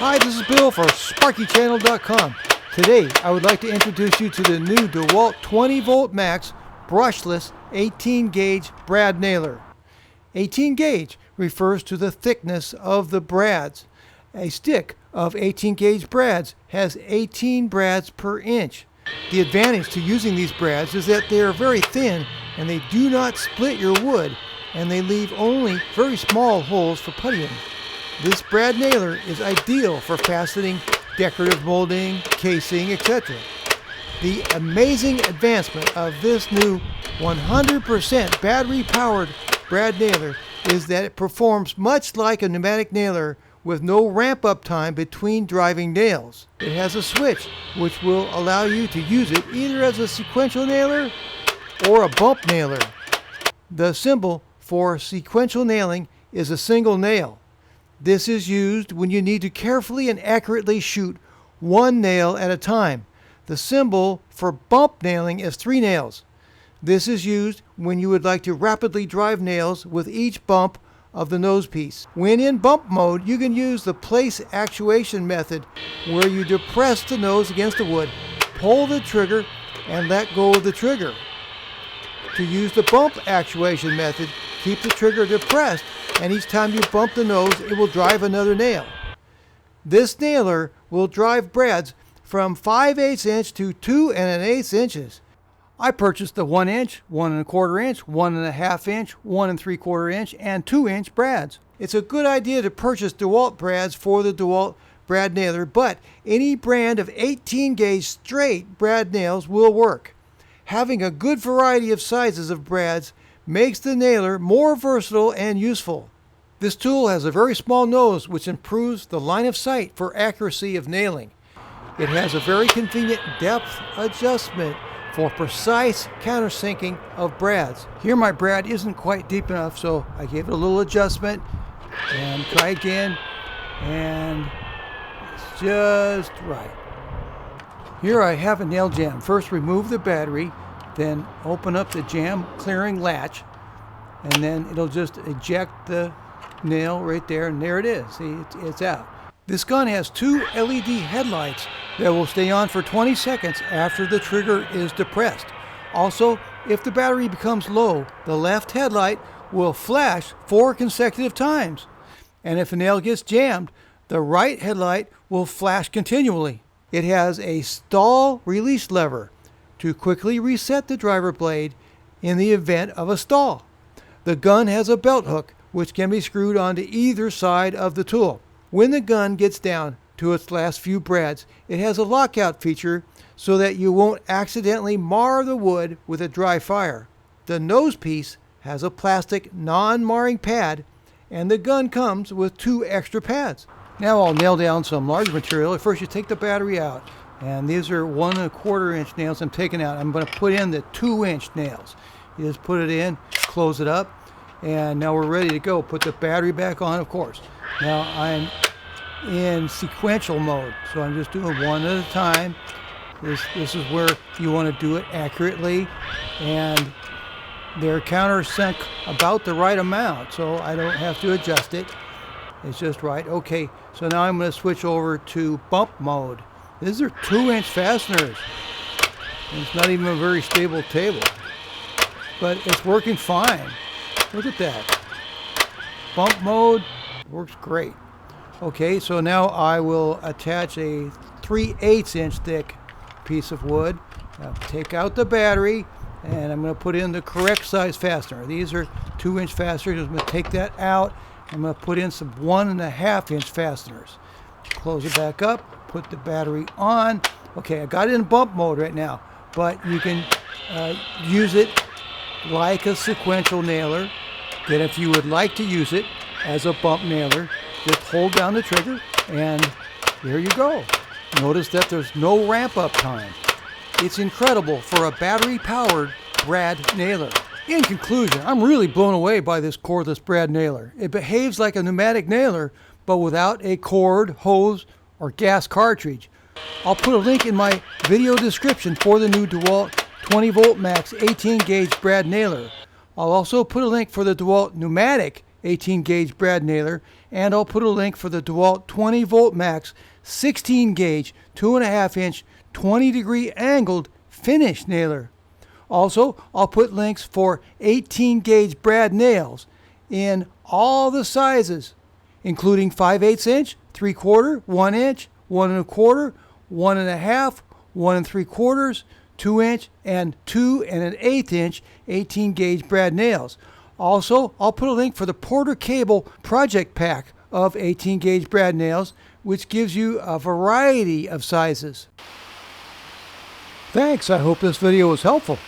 Hi, this is Bill for SparkyChannel.com. Today, I would like to introduce you to the new DeWalt 20V Max brushless 18 gauge brad nailer. 18 gauge refers to the thickness of the brads. A stick of 18 gauge brads has 18 brads per inch. The advantage to using these brads is that they are very thin and they do not split your wood, and they leave only very small holes for puttying. This brad nailer is ideal for fastening decorative molding, casing, etc. The amazing advancement of this new 100% battery-powered brad nailer is that it performs much like a pneumatic nailer with no ramp-up time between driving nails. It has a switch which will allow you to use it either as a sequential nailer or a bump nailer. The symbol for sequential nailing is a single nail. This is used when you need to carefully and accurately shoot one nail at a time. The symbol for bump nailing is 3 nails. This is used when you would like to rapidly drive nails with each bump of the nose piece. When in bump mode, you can use the place actuation method, where you depress the nose against the wood, pull the trigger, and let go of the trigger. To use the bump actuation method, keep the trigger depressed, and each time you bump the nose, it will drive another nail. This nailer will drive brads from 5/8 inch to 2 1/8 inches. I purchased the 1 inch, 1 1/4 inch, 1 1/2 inch, 1 3/4 inch, and 2 inch brads. It's a good idea to purchase DeWalt brads for the DeWalt brad nailer, but any brand of 18 gauge straight brad nails will work. Having a good variety of sizes of brads makes the nailer more versatile and useful. This tool has a very small nose, which improves the line of sight for accuracy of nailing. It has a very convenient depth adjustment for precise countersinking of brads. Here my brad isn't quite deep enough, so I gave it a little adjustment and try again, and it's just right. Here I have a nail jam. First remove the battery, then open up the jam clearing latch, and then it'll just eject the nail right there, and there it is. See, it's out. This gun has 2 LED headlights that will stay on for 20 seconds after the trigger is depressed. Also, if the battery becomes low, the left headlight will flash 4 consecutive times. And if a nail gets jammed, the right headlight will flash continually. It has a stall release lever to quickly reset the driver blade in the event of a stall. The gun has a belt hook which can be screwed onto either side of the tool. When the gun gets down to its last few brads, it has a lockout feature so that you won't accidentally mar the wood with a dry fire. The nose piece has a plastic non-marring pad, and the gun comes with 2 extra pads. Now I'll nail down some large material. First you take the battery out, and these are 1 1/4 inch nails I'm taking out. I'm going to put in the 2 inch nails. You just put it in, close it up, and now we're ready to go. Put the battery back on, of course. Now I'm in sequential mode, so I'm just doing one at a time. This is where you want to do it accurately, and they're countersunk about the right amount, so I don't have to adjust it. It's just right. Okay, so now I'm going to switch over to bump mode. These are 2 inch fasteners. It's not even a very stable table, but it's working fine. Look at that. Bump mode works great. Okay, so now I will attach a 3/8 inch thick piece of wood. I'll take out the battery, and I'm going to put in the correct size fastener. These are 2 inch fasteners. I'm going to take that out. I'm going to put in some 1 1/2 inch fasteners. Close it back up, put the battery on. Okay, I got it in bump mode right now, but you can use it like a sequential nailer. Then if you would like to use it as a bump nailer, just hold down the trigger, and there you go. Notice that there's no ramp-up time. It's incredible for a battery-powered brad nailer. In conclusion, I'm really blown away by this cordless brad nailer. It behaves like a pneumatic nailer, but without a cord, hose, or gas cartridge. I'll put a link in my video description for the new DeWalt 20V Max 18 gauge brad nailer. I'll also put a link for the DeWalt pneumatic 18 gauge brad nailer, and I'll put a link for the DeWalt 20V Max 16 gauge 2.5 inch 20 degree angled finish nailer. Also, I'll put links for 18 gauge brad nails in all the sizes, including 5/8 inch, 3/4, 1 inch, 1 1/4, 1 1/2, 1 3/4, 2 inch, and 2 1/8 inch 18 gauge brad nails. Also, I'll put a link for the Porter Cable project pack of 18 gauge brad nails, which gives you a variety of sizes. Thanks, I hope this video was helpful.